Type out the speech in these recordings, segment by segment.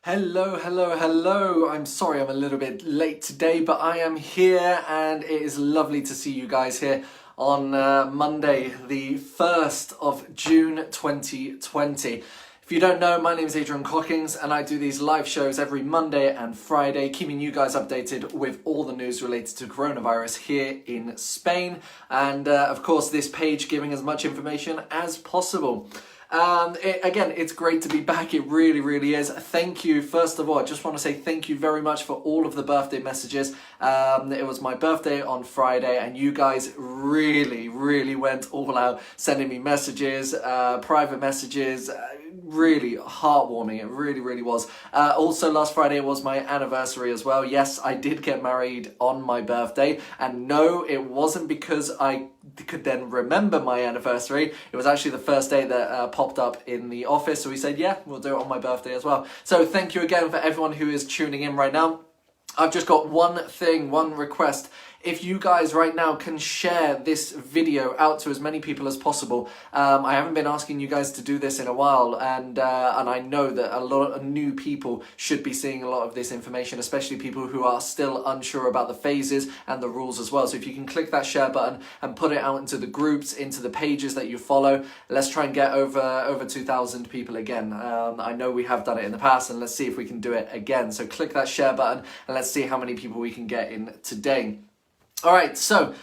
Hello. I'm sorry I'm a little bit late today, but I am here and it is lovely to see you guys here on Monday, the 1st of June 2020. If you don't know, my name is Adrian Cockings and I do these live shows every Monday and Friday, keeping you guys updated with all the news related to coronavirus here in Spain. And of course, this page giving as much information as possible. Again, it's great to be back. It really is. Thank you. First of all, I just want to say thank you very much for all of the birthday messages. It was my birthday on Friday and you guys really went all out sending me messages, private messages, really heartwarming. It really was. Also last Friday was my anniversary as well. Yes, I did get married on my birthday, and no, it wasn't because I could then remember my anniversary. It was actually the first day that popped up in the office, so we said, yeah, we'll do it on my birthday as well. So thank you again for everyone who is tuning in right now. I've just got one request. If you guys right now can share this video out to as many people as possible. I haven't been asking you guys to do this in a while, and I know that a lot of new people should be seeing a lot of this information, especially people who are still unsure about the phases and the rules as well. So if you can click that share button and put it out into the groups, into the pages that you follow, let's try and get over 2,000 people again. I know we have done it in the past, and let's see if we can do it again. So click that share button and let's see how many people we can get in today. All right, so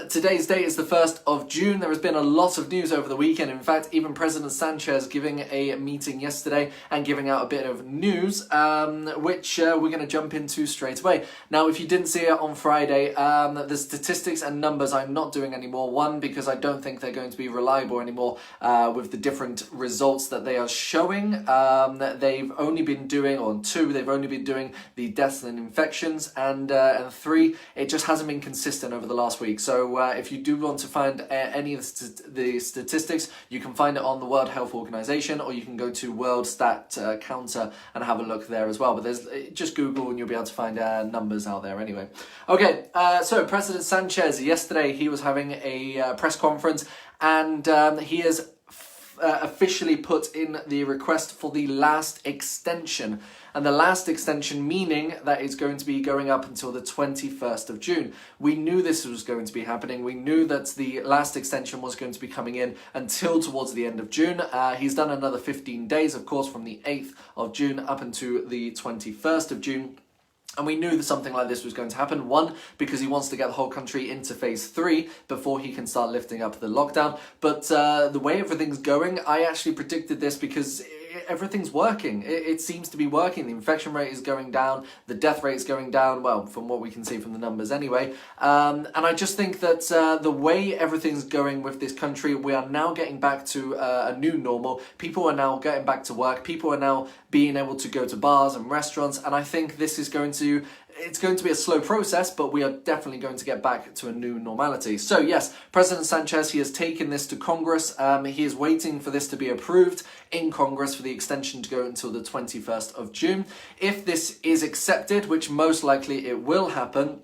today's date is the 1st of June. There has been a lot of news over the weekend. In fact, even President Sanchez giving a meeting yesterday and giving out a bit of news, which we're going to jump into straight away. Now, if you didn't see it on Friday, the statistics and numbers I'm not doing anymore. One, because I don't think they're going to be reliable anymore with the different results that they are showing. They've only been doing, or two, they've only been doing the deaths and infections, and three, it just hasn't been consistent over the last week. So if you do want to find any of the statistics, you can find it on the World Health Organization, or you can go to World Stat Counter and have a look there as well. But there's just Google and you'll be able to find numbers out there anyway. Okay, so President Sanchez, yesterday he was having a press conference, and he has officially put in the request for the last extension. And the last extension meaning that it's going to be going up until the 21st of June. We knew this was going to be happening. We knew that the last extension was going to be coming in until towards the end of June. He's done another 15 days, of course, from the 8th of June up until the 21st of June. And we knew that something like this was going to happen. One, because he wants to get the whole country into phase 3 before he can start lifting up the lockdown. But the way everything's going, I actually predicted this because everything's working. It seems to be working. The infection rate is going down. The death rate is going down. Well, from what we can see from the numbers anyway. And I just think that the way everything's going with this country, we are now getting back to a new normal. People are now getting back to work. People are now being able to go to bars and restaurants. And I think this is going to... It's going to be a slow process, but we are definitely going to get back to a new normality. So yes, President Sanchez, he has taken this to Congress. He is waiting for this to be approved in Congress for the extension to go until the 21st of June. If this is accepted, which most likely it will happen,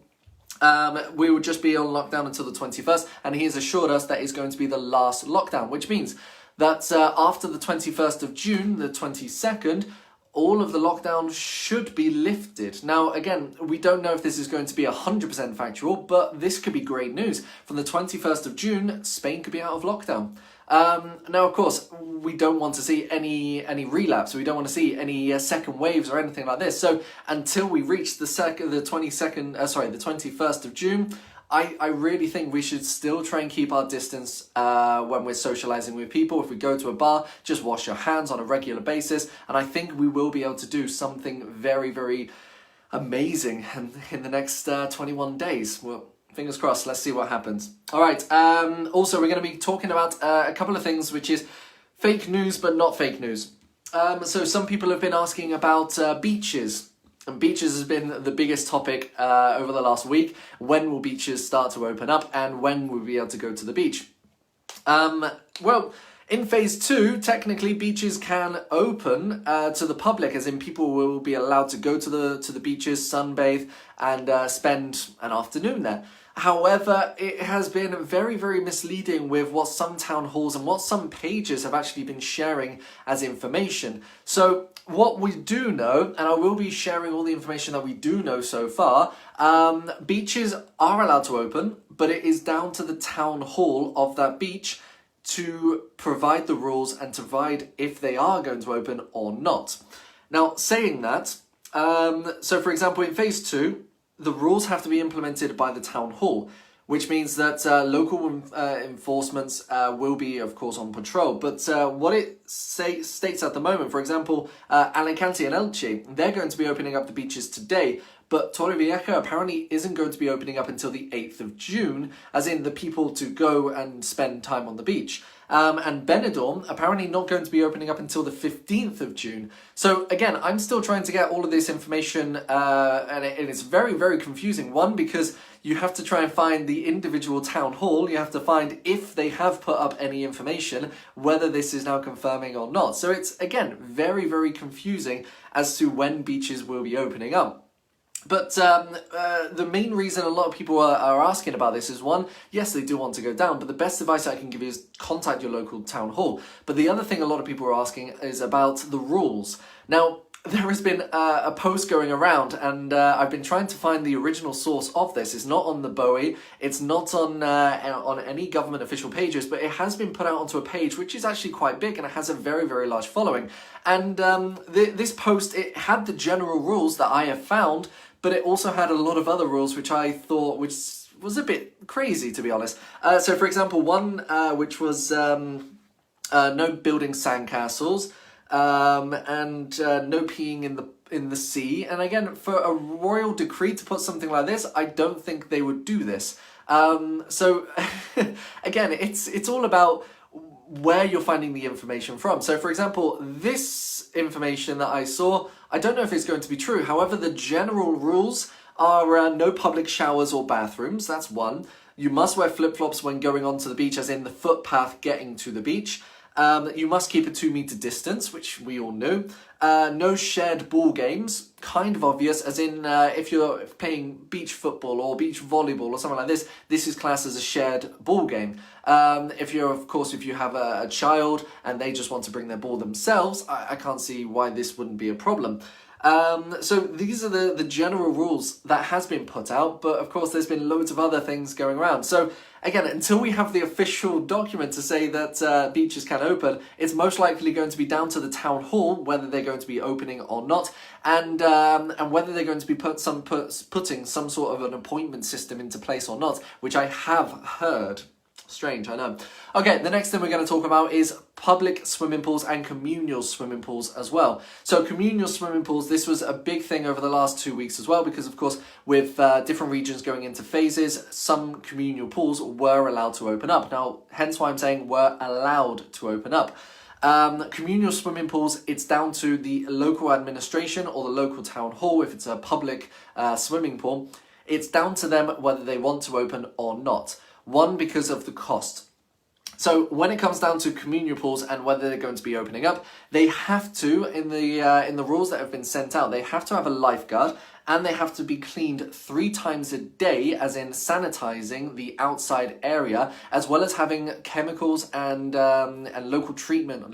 we will just be on lockdown until the 21st, and he has assured us that it's going to be the last lockdown, which means that after the 21st of June, the 22nd, all of the lockdown should be lifted. Now, again, we don't know if this is going to be 100% factual, but this could be great news. From the 21st of June, Spain could be out of lockdown. Now, of course, we don't want to see any relapse. We don't want to see any second waves or anything like this. So until we reach the 21st of June, I really think we should still try and keep our distance when we're socializing with people. If we go to a bar, just wash your hands on a regular basis. And I think we will be able to do something very amazing in the next 21 days. Well, fingers crossed. Let's see what happens. All right. Also, we're going to be talking about a couple of things, which is fake news, but not fake news. So some people have been asking about beaches. And beaches has been the biggest topic over the last week. When will beaches start to open up, and when will we be able to go to the beach? Well, in phase 2, technically beaches can open to the public, as in people will be allowed to go to the beaches, sunbathe, and spend an afternoon there. However, it has been very misleading with what some town halls and what some pages have actually been sharing as information. So what we do know, and I will be sharing all the information that we do know so far, beaches are allowed to open, but it is down to the town hall of that beach to provide the rules and to provide if they are going to open or not. Now, saying that, so for example, in phase 2, the rules have to be implemented by the town hall, which means that local enforcements will be, of course, on patrol. But what it states at the moment, for example, Alicante and Elche, they're going to be opening up the beaches today, but Torrevieja apparently isn't going to be opening up until the 8th of June, as in the people to go and spend time on the beach. And Benidorm apparently not going to be opening up until the 15th of June. So again, I'm still trying to get all of this information, and it's very, very confusing. One, because you have to try and find the individual town hall. You have to find if they have put up any information, whether this is now confirming or not. So it's, again, very, very confusing as to when beaches will be opening up. But the main reason a lot of people are asking about this is, one, yes, they do want to go down, but the best advice I can give you is contact your local town hall. But the other thing a lot of people are asking is about the rules. Now, there has been a post going around, and I've been trying to find the original source of this. It's not on the BOE, it's not on any government official pages, but it has been put out onto a page which is actually quite big and it has a very, very large following. And this post, it had the general rules that I have found, but it also had a lot of other rules which I thought was a bit crazy, to be honest. So, for example, one which was no building sandcastles, and no peeing in the sea. And again, for a royal decree to put something like this, I don't think they would do this. So again, it's all about where you're finding the information from. So for example, this information that I saw, I don't know if it's going to be true. However, the general rules are no public showers or bathrooms. That's one. You must wear flip-flops when going onto the beach, as in the footpath getting to the beach. You must keep a 2-meter distance, which we all knew. No shared ball games, kind of obvious, as in if you're playing beach football or beach volleyball or something like this, this is classed as a shared ball game. If you have a child and they just want to bring their ball themselves, I can't see why this wouldn't be a problem. So these are the general rules that has been put out, but of course there's been loads of other things going around. So again, until we have the official document to say that beaches can open, it's most likely going to be down to the town hall whether they're going to be opening or not, and whether they're going to be putting some sort of an appointment system into place or not, which I have heard. Strange, I know. Okay, the next thing we're going to talk about is public swimming pools and communal swimming pools as well. So communal swimming pools, this was a big thing over the last 2 weeks as well, because of course with different regions going into phases, some communal pools were allowed to open up. Now, hence why I'm saying were allowed to open up. Communal swimming pools, it's down to the local administration or the local town hall. If it's a public swimming pool, it's down to them whether they want to open or not. One, because of the cost. So when it comes down to communal pools and whether they're going to be opening up, they have to, in the rules that have been sent out, they have to have a lifeguard, and they have to be cleaned 3 times a day, as in sanitizing the outside area, as well as having chemicals and local treatment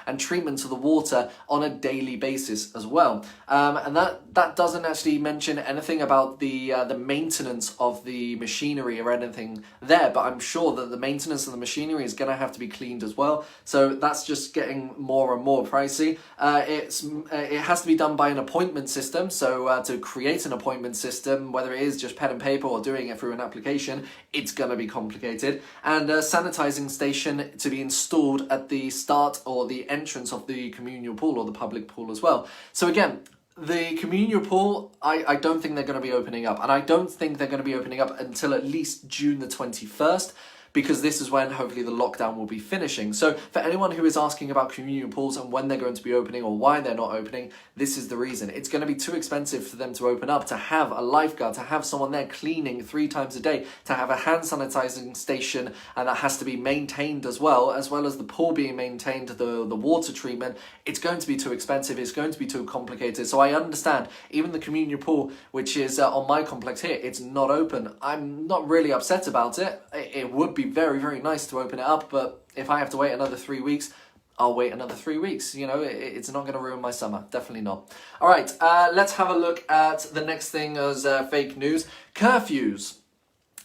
and treatment to the water on a daily basis as well. And that doesn't actually mention anything about the maintenance of the machinery or anything there, but I'm sure that the maintenance of the machinery is going to have to be cleaned as well. So that's just getting more and more pricey. It has to be done by an appointment system. So to create an appointment system, whether it is just pen and paper or doing it through an application, it's going to be complicated. And a sanitizing station to be installed at the start or the entrance of the communal pool or the public pool as well. So again, the communal pool, I don't think they're going to be opening up. And I don't think they're going to be opening up until at least June the 21st. Because this is when hopefully the lockdown will be finishing. So for anyone who is asking about communal pools and when they're going to be opening or why they're not opening, this is the reason. It's going to be too expensive for them to open up, to have a lifeguard, to have someone there cleaning 3 times a day, to have a hand sanitizing station, and that has to be maintained as well as the pool being maintained, the water treatment. It's going to be too expensive. It's going to be too complicated. So I understand even the communal pool, which is on my complex here, it's not open. I'm not really upset about it. It would be very, very nice to open it up, but if I have to wait another 3 weeks, I'll wait another 3 weeks. You know, it's not going to ruin my summer. Definitely not. All right, let's have a look at the next thing as fake news. Curfews.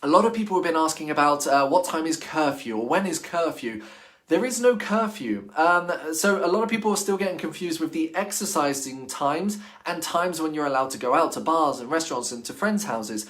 A lot of people have been asking about what time is curfew or when is curfew. There is no curfew. So a lot of people are still getting confused with the exercising times and times when you're allowed to go out to bars and restaurants and to friends' houses.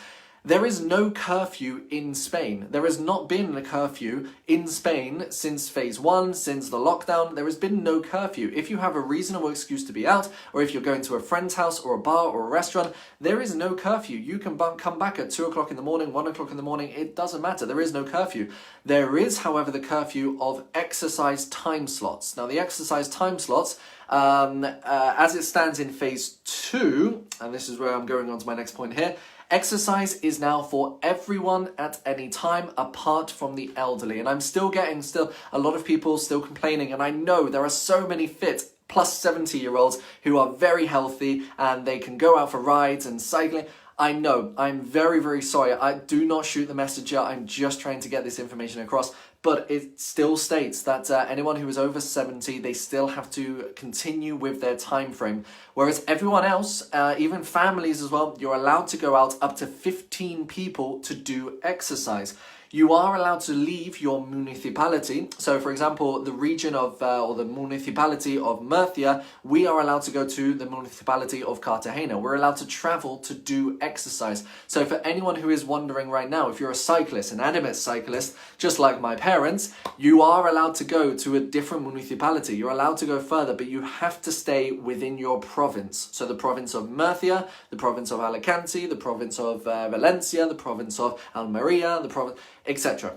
There is no curfew in Spain. There has not been a curfew in Spain since phase 1, since the lockdown. There has been no curfew. If you have a reasonable excuse to be out, or if you're going to a friend's house or a bar or a restaurant, there is no curfew. You can come back at 2 o'clock in the morning, 1 o'clock in the morning. It doesn't matter. There is no curfew. There is, however, the curfew of exercise time slots. Now, the exercise time slots, as it stands in phase 2, and this is where I'm going on to my next point here, exercise is now for everyone at any time apart from the elderly. And I'm still getting a lot of people still complaining, and I know there are so many fit plus 70-year-olds who are very healthy and they can go out for rides and cycling. I know, I'm very, very sorry. I do not shoot the messenger. I'm just trying to get this information across. But it still states that anyone who is over 70, they still have to continue with their time frame. Whereas everyone else, even families as well, you're allowed to go out up to 15 people to do exercise. You are allowed to leave your municipality. So, for example, the region of, or the municipality of Murcia, we are allowed to go to the municipality of Cartagena. We're allowed to travel to do exercise. So for anyone who is wondering right now, if you're a cyclist, an adamant cyclist, just like my parents, you are allowed to go to a different municipality. You're allowed to go further, but you have to stay within your province. So the province of Murcia, the province of Alicante, the province of Valencia, the province of Almeria, the province, etc.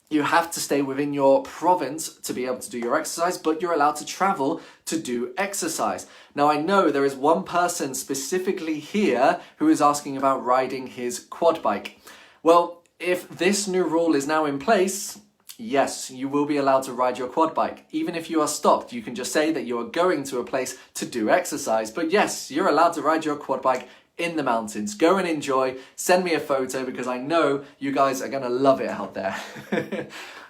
You have to stay within your province to be able to do your exercise, but you're allowed to travel to do exercise. Now, I know there is one person specifically here who is asking about riding his quad bike. Well, if this new rule is now in place, yes, you will be allowed to ride your quad bike. Even if you are stopped, you can just say that you are going to a place to do exercise. But yes, you're allowed to ride your quad bike in the mountains. Go and enjoy. Send me a photo because I know you guys are going to love it out there.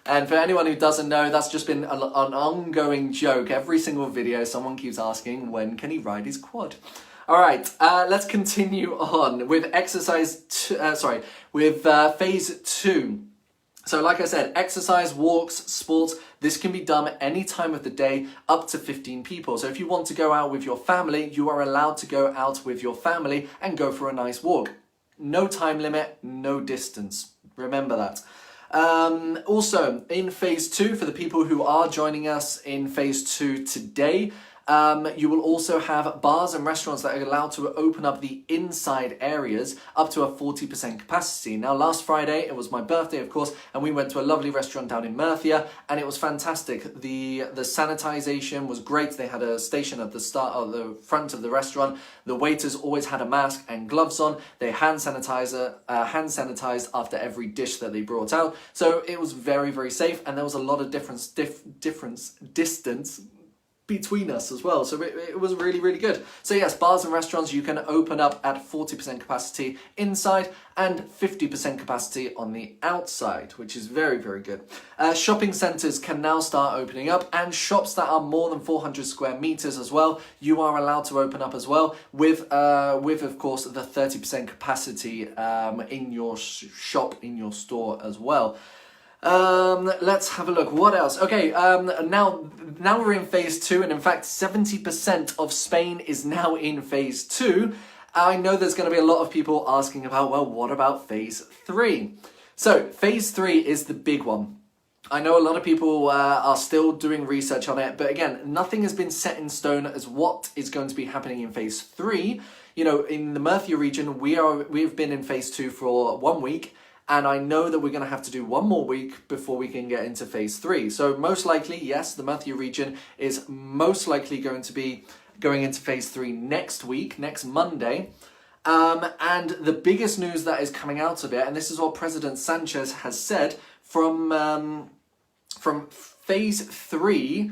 And for anyone who doesn't know, that's just been an ongoing joke. Every single video, someone keeps asking, when can he ride his quad? All right, let's continue on with phase 2. So like I said, exercise, walks, sports, this can be done at any time of the day, up to 15 people. So if you want to go out with your family, you are allowed to go out with your family and go for a nice walk. No time limit, no distance. Remember that. Also, in phase 2, for the people who are joining us in phase 2 today, you will also have bars and restaurants that are allowed to open up the inside areas up to a 40% capacity. Now, last Friday, it was my birthday, of course, and we went to a lovely restaurant down in Murcia, and it was fantastic. The sanitization was great. They had a station at the front of the restaurant. The waiters always had a mask and gloves on. They hand sanitized after every dish that they brought out. So it was very, very safe, and there was a lot of distance between us as well, so it was really, really good. So yes, bars and restaurants, you can open up at 40% capacity inside and 50% capacity on the outside, which is very, very good. Shopping centres can now start opening up, and shops that are more than 400 square meters as well, you are allowed to open up as well, with of course the 30% capacity in your shop, in your store as well. Let's have a look. What else? Okay, now we're in phase 2, and in fact 70% of Spain is now in phase 2. I know there's going to be a lot of people asking about, well, what about phase 3? So phase 3 is the big one. I know a lot of people are still doing research on it, but again, nothing has been set in stone as what is going to be happening in phase 3. You know, in the Murcia region, we've been in phase 2 for 1 week. And I know that we're going to have to do 1 more week before we can get into phase 3. So most likely, yes, the Murcia region is most likely going to be going into phase 3 next week, next Monday. And the biggest news that is coming out of it, and this is what President Sanchez has said, from phase 3,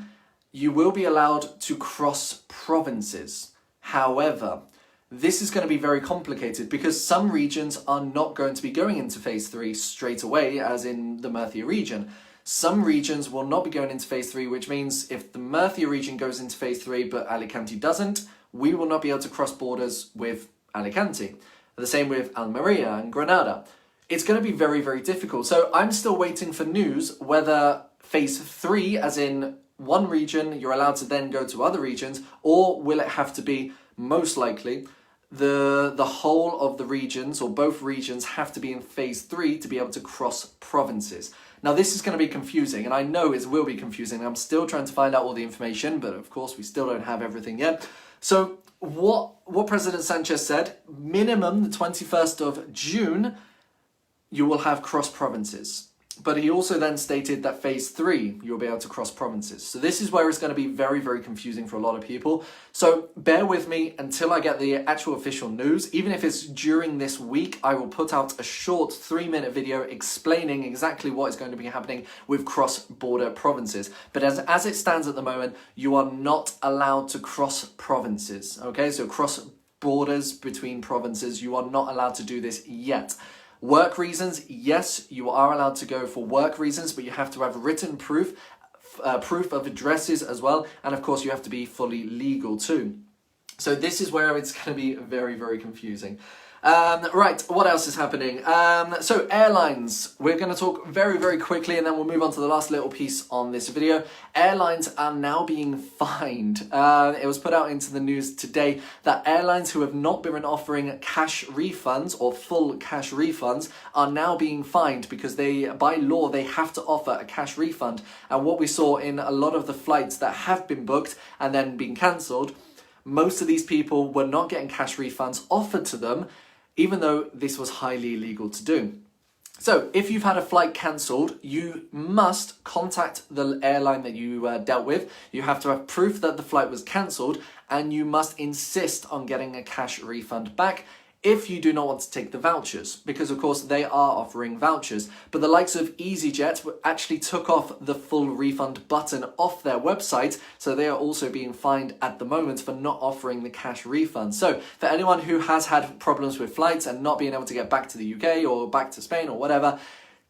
you will be allowed to cross provinces. However, this is going to be very complicated because some regions are not going to be going into phase 3 straight away, as in the Murcia region. Some regions will not be going into phase 3, which means if the Murcia region goes into phase 3 but Alicante doesn't, we will not be able to cross borders with Alicante. The same with Almeria and Granada. It's going to be very, very difficult. So I'm still waiting for news whether phase 3, as in one region, you're allowed to then go to other regions, or will it have to be, most likely, the whole of the regions, or both regions, have to be in phase 3 to be able to cross provinces. Now, this is going to be confusing, and I know it will be confusing. I'm still trying to find out all the information, but of course, we still don't have everything yet. So what President Sanchez said, minimum the 21st of June, you will have cross provinces. But he also then stated that phase 3, you'll be able to cross provinces. So this is where it's going to be very, very confusing for a lot of people. So bear with me until I get the actual official news. Even if it's during this week, I will put out a short 3-minute video explaining exactly what is going to be happening with cross-border provinces. But as it stands at the moment, you are not allowed to cross provinces. Okay, so cross borders between provinces, you are not allowed to do this yet. Work reasons, yes, you are allowed to go for work reasons, but you have to have written proof of addresses as well, and of course you have to be fully legal too. So this is where it's going to be very, very confusing. Right, what else is happening? So airlines, we're going to talk very, very quickly, and then we'll move on to the last little piece on this video. Airlines are now being fined. It was put out into the news today that airlines who have not been offering cash refunds or full cash refunds are now being fined because by law, they have to offer a cash refund. And what we saw in a lot of the flights that have been booked and then been cancelled, most of these people were not getting cash refunds offered to them, even though this was highly illegal to do. So if you've had a flight cancelled, you must contact the airline that you dealt with. You have to have proof that the flight was cancelled, and you must insist on getting a cash refund back if you do not want to take the vouchers, because of course they are offering vouchers. But the likes of EasyJet actually took off the full refund button off their website, so they are also being fined at the moment for not offering the cash refund. So for anyone who has had problems with flights and not being able to get back to the UK or back to Spain or whatever,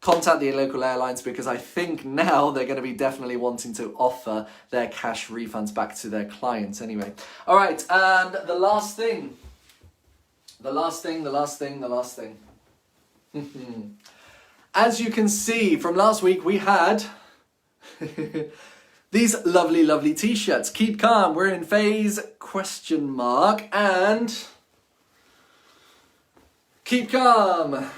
contact the local airlines, because I think now they're going to be definitely wanting to offer their cash refunds back to their clients anyway. All right, and the last thing. As you can see from last week, we had these lovely, lovely t-shirts. Keep calm, we're in phase ? And keep calm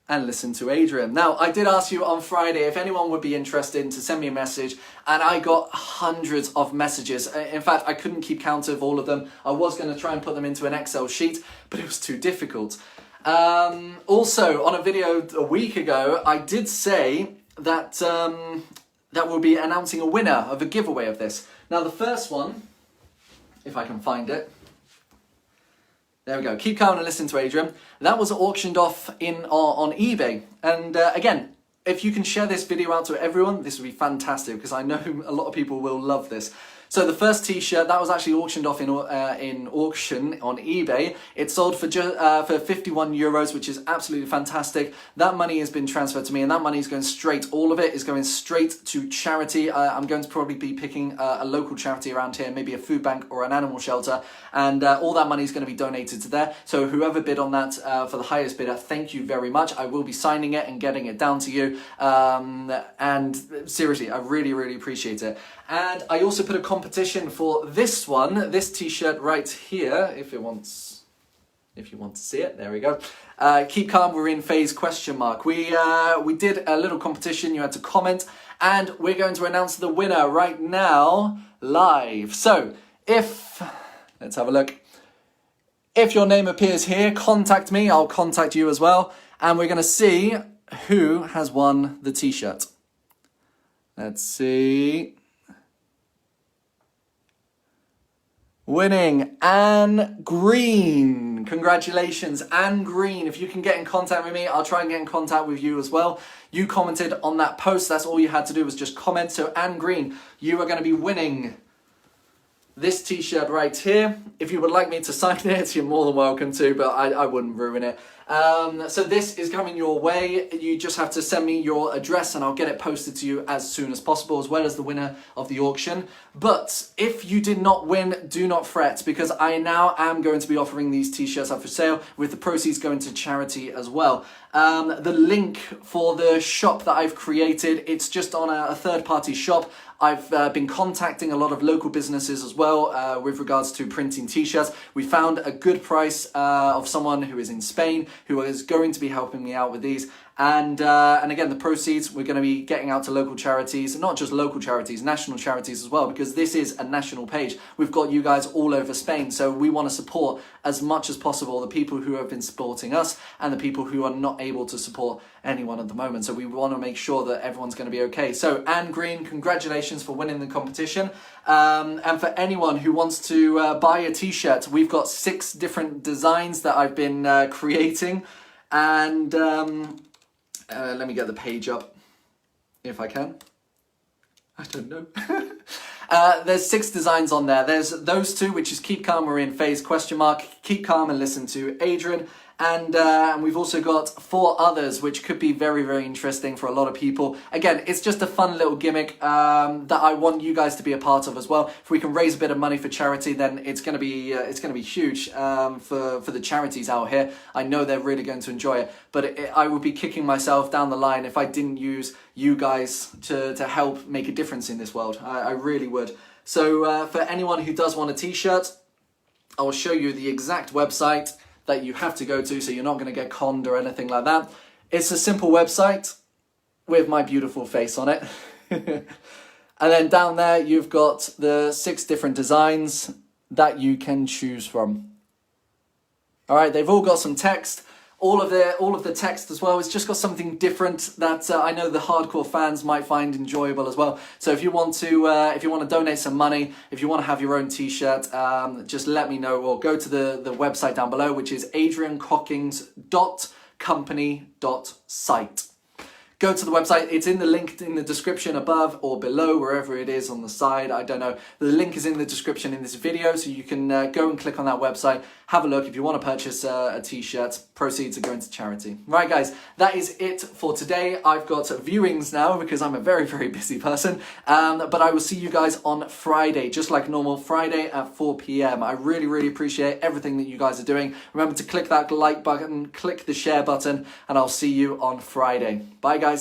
and listen to Adrian. Now, I did ask you on Friday if anyone would be interested to send me a message, and I got hundreds of messages. In fact, I couldn't keep count of all of them. I was going to try and put them into an Excel sheet, but it was too difficult. Also, on a video a week ago, I did say that that we'll be announcing a winner of a giveaway of this. Now, the first one, if I can find it, there we go. Keep calm and listen to Adrian. That was auctioned off on eBay. And again, if you can share this video out to everyone, this would be fantastic, because I know a lot of people will love this. So the first t-shirt, that was actually auctioned off in auction on eBay. It sold for 51 euros, which is absolutely fantastic. That money has been transferred to me, and that money is going straight, all of it is going straight to charity. I'm going to probably be picking a local charity around here, maybe a food bank or an animal shelter, and all that money is going to be donated to there. So whoever bid on that for the highest bidder, thank you very much. I will be signing it and getting it down to you. And seriously, I really, really appreciate it. And I also put a competition for this one, this t-shirt right here, if you want to see it, there we go. Keep calm, we're in phase ? We did a little competition, you had to comment, and we're going to announce the winner right now, live. So, let's have a look. If your name appears here, contact me, I'll contact you as well, and we're going to see who has won the t-shirt. Let's see. Winning, Anne Green. Congratulations, Anne Green. If you can get in contact with me, I'll try and get in contact with you as well. You commented on that post. That's all you had to do, was just comment. So Anne Green, you are going to be winning this t-shirt right here. If you would like me to sign it, you're more than welcome to, but I wouldn't ruin it. So this is coming your way. You just have to send me your address and I'll get it posted to you as soon as possible, as well as the winner of the auction. But if you did not win, do not fret, because I now am going to be offering these t-shirts up for sale, with the proceeds going to charity as well. The link for the shop that I've created, it's just on a third-party shop. I've been contacting a lot of local businesses as well with regards to printing t-shirts. We found a good price of someone who is in Spain who is going to be helping me out with these. And again, the proceeds we're going to be getting out to local charities, not just local charities, national charities as well, because this is a national page. We've got you guys all over Spain, so we want to support as much as possible the people who have been supporting us and the people who are not able to support anyone at the moment. So we want to make sure that everyone's going to be okay. So Anne Green, congratulations for winning the competition. And for anyone who wants to buy a t-shirt, we've got 6 different designs that I've been creating. And let me get the page up if I can. I don't know. There's 6 designs on there. There's those 2, which is Keep Calm or In Phase ? Keep Calm and Listen to Adrian. And we've also got 4 others, which could be very, very interesting for a lot of people. Again, it's just a fun little gimmick that I want you guys to be a part of as well. If we can raise a bit of money for charity, then it's going to be huge for the charities out here. I know they're really going to enjoy it, but I would be kicking myself down the line if I didn't use you guys to help make a difference in this world. I really would. So for anyone who does want a t-shirt, I will show you the exact website that you have to go to, so you're not going to get conned or anything like that. It's a simple website with my beautiful face on it. And then down there you've got the 6 different designs that you can choose from. All right, they've all got some text. All of the text as well, it's just got something different that I know the hardcore fans might find enjoyable as well. So if you want to donate some money, if you want to have your own t-shirt, just let me know, or go to the website down below, which is adriancockings.company.site. Go to the website. It's in the link in the description above or below, wherever it is on the side. I don't know. The link is in the description in this video, so you can go and click on that website. Have a look if you want to purchase a t-shirt. Proceeds are going to charity. Right, guys, that is it for today. I've got viewings now because I'm a very, very busy person. But I will see you guys on Friday, just like normal, Friday at 4 p.m. I really, really appreciate everything that you guys are doing. Remember to click that like button, click the share button, and I'll see you on Friday. Bye, guys.